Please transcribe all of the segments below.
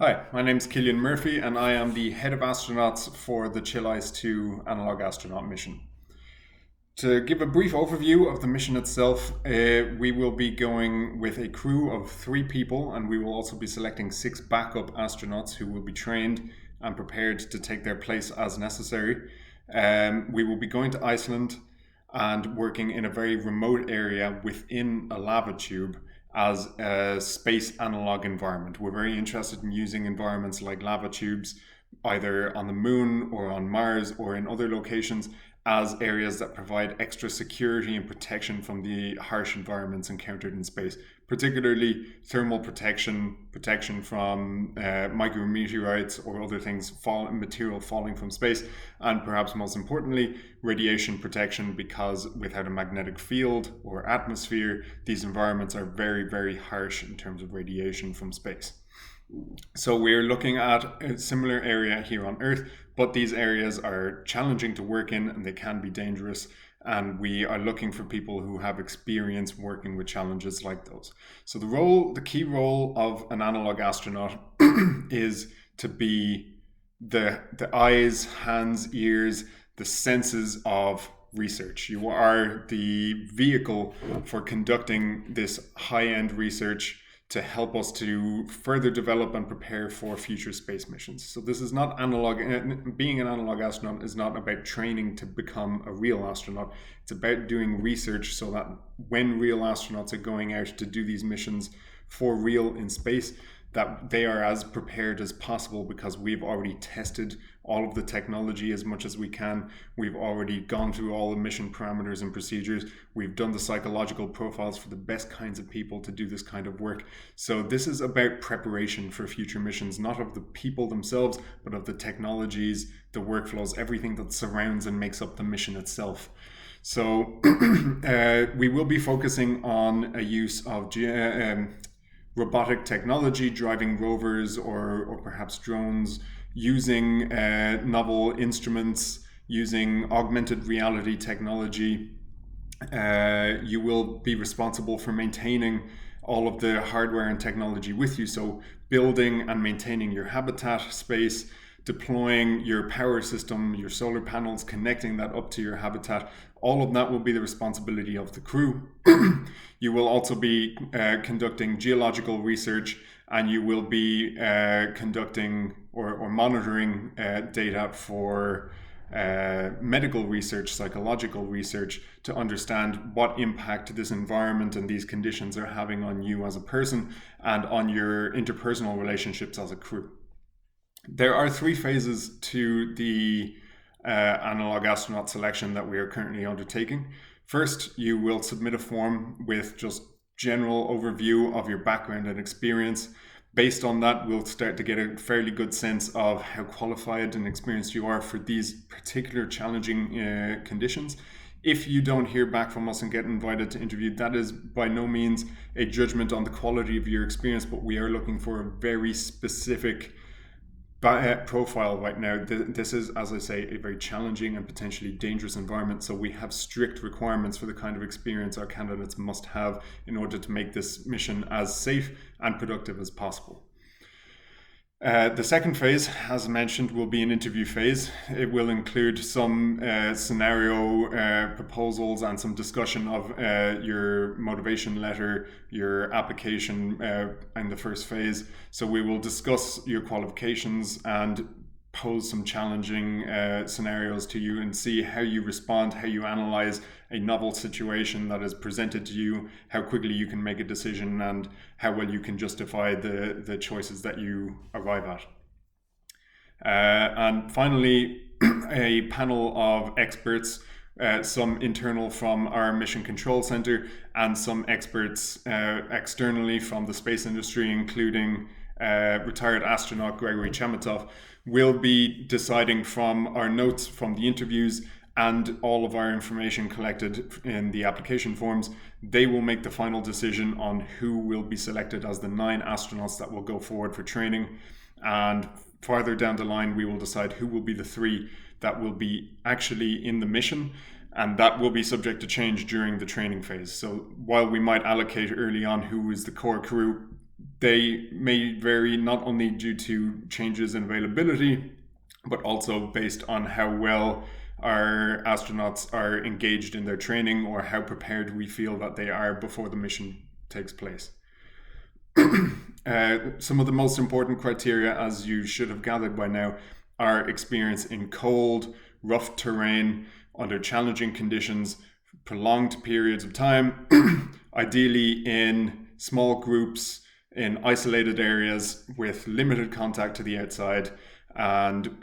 Hi, my name is Cillian Murphy and I am the Head of Astronauts for the Chill 2 Analog Astronaut mission. To give a brief overview of the mission itself, we will be going with a crew of 3 people, and we will also be selecting 6 backup astronauts who will be trained and prepared to take their place as necessary. We will be going to Iceland and working in a very remote area within a lava tube as a space analog environment. We're very interested in using environments like lava tubes, either on the moon or on Mars or in other locations, as areas that provide extra security and protection from the harsh environments encountered in space, particularly thermal protection from micrometeorites or other things, material falling from space, and perhaps most importantly, radiation protection, because without a magnetic field or atmosphere, these environments are very, very harsh in terms of radiation from space. So we're looking at a similar area here on Earth, but these areas are challenging to work in and they can be dangerous. And we are looking for people who have experience working with challenges like those. So the key role of an analog astronaut is to be the eyes, hands, ears, the senses of research. You are the vehicle for conducting this high-end research to help us to further develop and prepare for future space missions. So this is not analog. Being an analog astronaut is not about training to become a real astronaut. It's about doing research so that when real astronauts are going out to do these missions for real in space, that they are as prepared as possible, because we've already tested all of the technology as much as we can. We've already gone through all the mission parameters and procedures. We've done the psychological profiles for the best kinds of people to do this kind of work. So this is about preparation for future missions, not of the people themselves, but of the technologies, the workflows, everything that surrounds and makes up the mission itself. So we will be focusing on a use of robotic technology, driving rovers or perhaps drones, using novel instruments, using augmented reality technology. You will be responsible for maintaining all of the hardware and technology with you. So building and maintaining your habitat space, deploying your power system, your solar panels, connecting that up to your habitat, all of that will be the responsibility of the crew. You will also be conducting geological research, and you will be conducting or monitoring data for medical research, psychological research, to understand what impact this environment and these conditions are having on you as a person and on your interpersonal relationships as a crew. There are 3 phases to the analog astronaut selection that we are currently undertaking. First, you will submit a form with just general overview of your background and experience. Based on that, we'll start to get a fairly good sense of how qualified and experienced you are for these particular challenging conditions. If you don't hear back from us and get invited to interview, that is by no means a judgment on the quality of your experience, but we are looking for a very specific profile right now. This is, as I say, a very challenging and potentially dangerous environment, so we have strict requirements for the kind of experience our candidates must have in order to make this mission as safe and productive as possible. The second phase, as mentioned, will be an interview phase. It will include some scenario proposals and some discussion of your motivation letter, your application in the first phase. So we will discuss your qualifications and pose some challenging scenarios to you and see how you respond, how you analyze a novel situation that is presented to you, how quickly you can make a decision, and how well you can justify the choices that you arrive at. And finally, a panel of experts, some internal from our Mission Control Center and some experts externally from the space industry, including retired astronaut Gregory Chemitov, will be deciding from our notes from the interviews and all of our information collected in the application forms. They will make the final decision on who will be selected as the 9 astronauts that will go forward for training. And farther down the line, we will decide who will be the 3 that will be actually in the mission, and that will be subject to change during the training phase. So while we might allocate early on who is the core crew, They may vary not only due to changes in availability, but also based on how well our astronauts are engaged in their training or how prepared we feel that they are before the mission takes place. Some of the most important criteria, as you should have gathered by now, are experience in cold, rough terrain, under challenging conditions, prolonged periods of time, ideally in small groups, in isolated areas with limited contact to the outside, and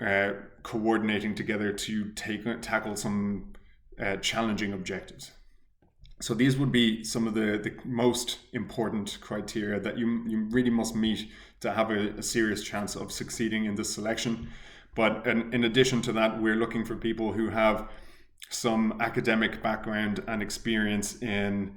coordinating together to tackle some challenging objectives. So these would be some of the most important criteria that you really must meet to have a serious chance of succeeding in this selection. But in addition to that, we're looking for people who have some academic background and experience in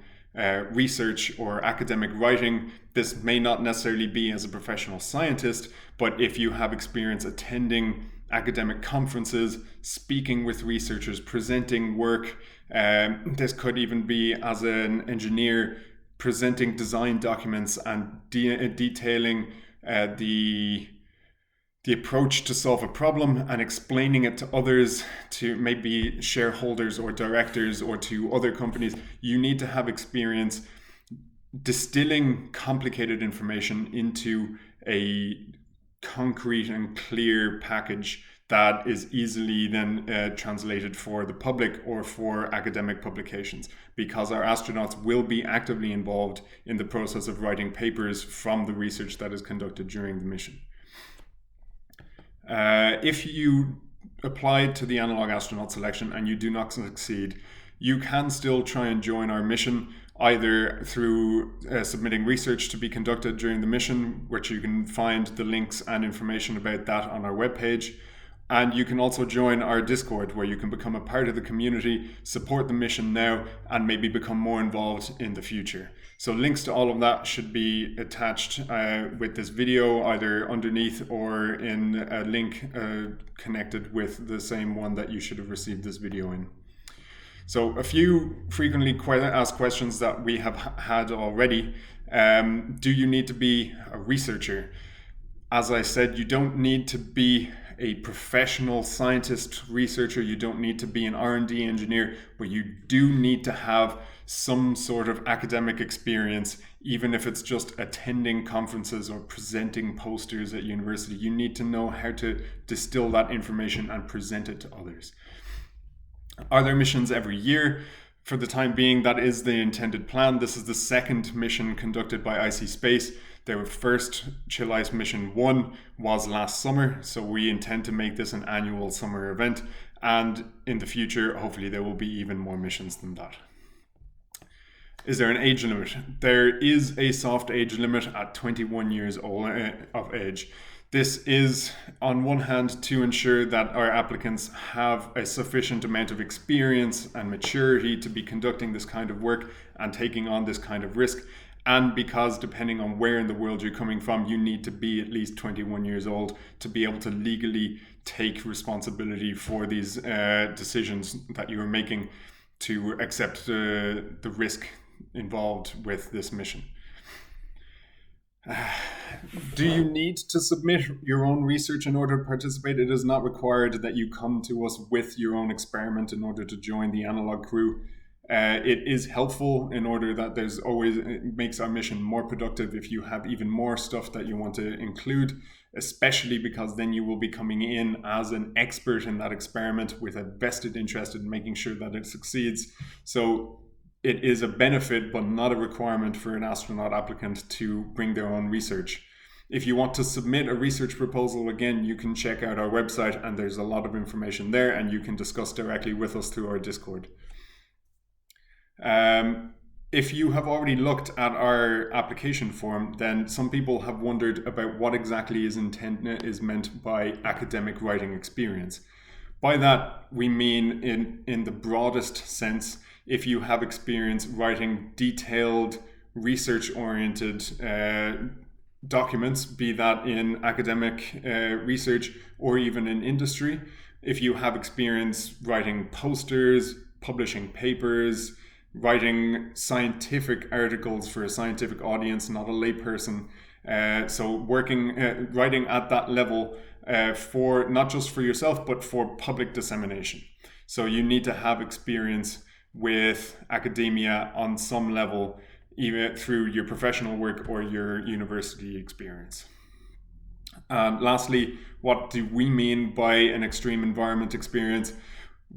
research or academic writing. This may not necessarily be as a professional scientist, but if you have experience attending academic conferences, speaking with researchers, presenting work, this could even be as an engineer presenting design documents and detailing the approach to solve a problem and explaining it to others, to maybe shareholders or directors or to other companies. You need to have experience distilling complicated information into a concrete and clear package that is easily then translated for the public or for academic publications, because our astronauts will be actively involved in the process of writing papers from the research that is conducted during the mission. If you applied to the Analog Astronaut selection and you do not succeed, you can still try and join our mission, either through submitting research to be conducted during the mission, which you can find the links and information about that on our webpage. And you can also join our Discord, where you can become a part of the community, support the mission now, and maybe become more involved in the future. So links to all of that should be attached with this video, either underneath or in a link connected with the same one that you should have received this video in. So a few frequently asked questions that we have had already. Do you need to be a researcher? As I said, you don't need to be a professional scientist, researcher. You don't need to be an R&D engineer, but you do need to have some sort of academic experience, even if it's just attending conferences or presenting posters at university. You need to know how to distill that information and present it to others. Are there missions every year? For the time being, that is the intended plan. This is the second mission conducted by IC Space. Their first Chill Ice Mission 1 was last summer, so we intend to make this an annual summer event, and in the future, hopefully there will be even more missions than that. Is there an age limit? There is a soft age limit at 21 years old of age. This is, on one hand, to ensure that our applicants have a sufficient amount of experience and maturity to be conducting this kind of work and taking on this kind of risk. And because depending on where in the world you're coming from, you need to be at least 21 years old to be able to legally take responsibility for these decisions that you are making, to accept the risk involved with this mission. Do you need to submit your own research in order to participate? It is not required that you come to us with your own experiment in order to join the Analog crew. It is helpful in order that it makes our mission more productive if you have even more stuff that you want to include, especially because then you will be coming in as an expert in that experiment with a vested interest in making sure that it succeeds. So it is a benefit, but not a requirement for an astronaut applicant to bring their own research. If you want to submit a research proposal, again, you can check out our website and there's a lot of information there, and you can discuss directly with us through our Discord. If you have already looked at our application form, then some people have wondered about what exactly is meant by academic writing experience. By that, we mean in the broadest sense, if you have experience writing detailed, research-oriented documents, be that in academic research or even in industry. If you have experience writing posters, publishing papers, writing scientific articles for a scientific audience, not a layperson, So writing at that level for not just for yourself, but for public dissemination. So you need to have experience with academia on some level, either through your professional work or your university experience. Lastly, what do we mean by an extreme environment experience?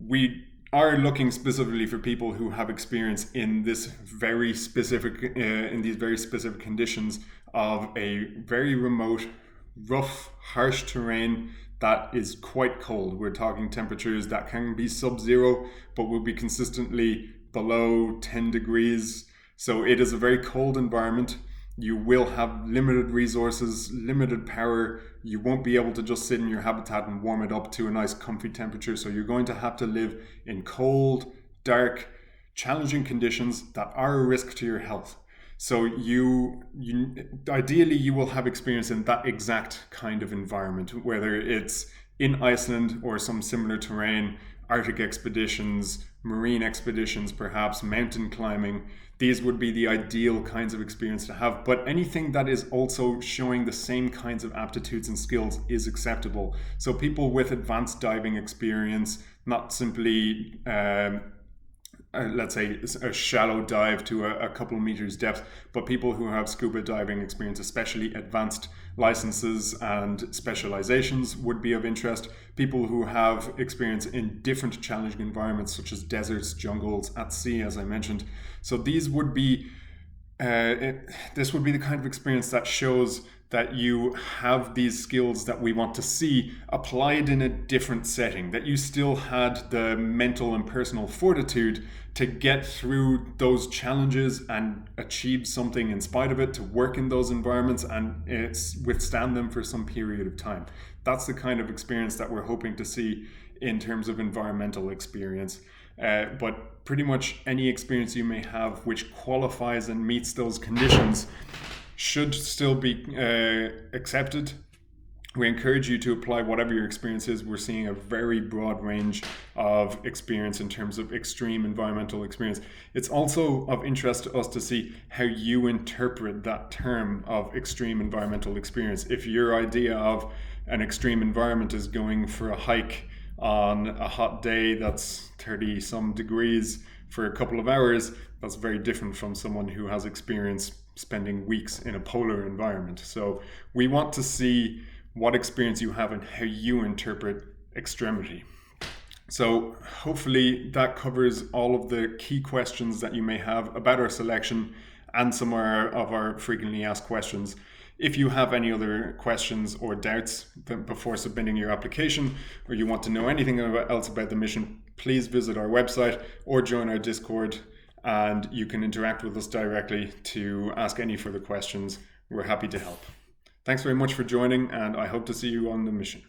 We are looking specifically for people who have experience in this very specific, in these very specific conditions of a very remote, rough, harsh terrain that is quite cold. We're talking temperatures that can be sub-zero, but will be consistently below 10 degrees. So it is a very cold environment. You will have limited resources, limited power. You won't be able to just sit in your habitat and warm it up to a nice comfy temperature. So you're going to have to live in cold, dark, challenging conditions that are a risk to your health. So you ideally you will have experience in that exact kind of environment, whether it's in Iceland or some similar terrain, Arctic expeditions, marine expeditions, perhaps mountain climbing. These would be the ideal kinds of experience to have, but anything that is also showing the same kinds of aptitudes and skills is acceptable. So people with advanced diving experience, not simply let's say a shallow dive to a couple of meters depth, but people who have scuba diving experience, especially advanced licenses and specializations, would be of interest. People who have experience in different challenging environments such as deserts, jungles, at sea, as I mentioned. So these would be this would be the kind of experience that shows that you have these skills that we want to see applied in a different setting, that you still had the mental and personal fortitude to get through those challenges and achieve something in spite of it, to work in those environments and withstand them for some period of time. That's the kind of experience that we're hoping to see in terms of environmental experience. But pretty much any experience you may have which qualifies and meets those conditions should still be accepted. We encourage you to apply whatever your experience is. We're seeing a very broad range of experience in terms of extreme environmental experience. It's also of interest to us to see how you interpret that term of extreme environmental experience. If your idea of an extreme environment is going for a hike on a hot day that's 30 some degrees for a couple of hours, that's very different from someone who has experience spending weeks in a polar environment. So we want to see what experience you have and how you interpret extremity. So hopefully that covers all of the key questions that you may have about our selection and some of our frequently asked questions. If you have any other questions or doubts before submitting your application, or you want to know anything else about the mission, please visit our website or join our Discord, and you can interact with us directly to ask any further questions. We're happy to help. Thanks very much for joining, and I hope to see you on the mission.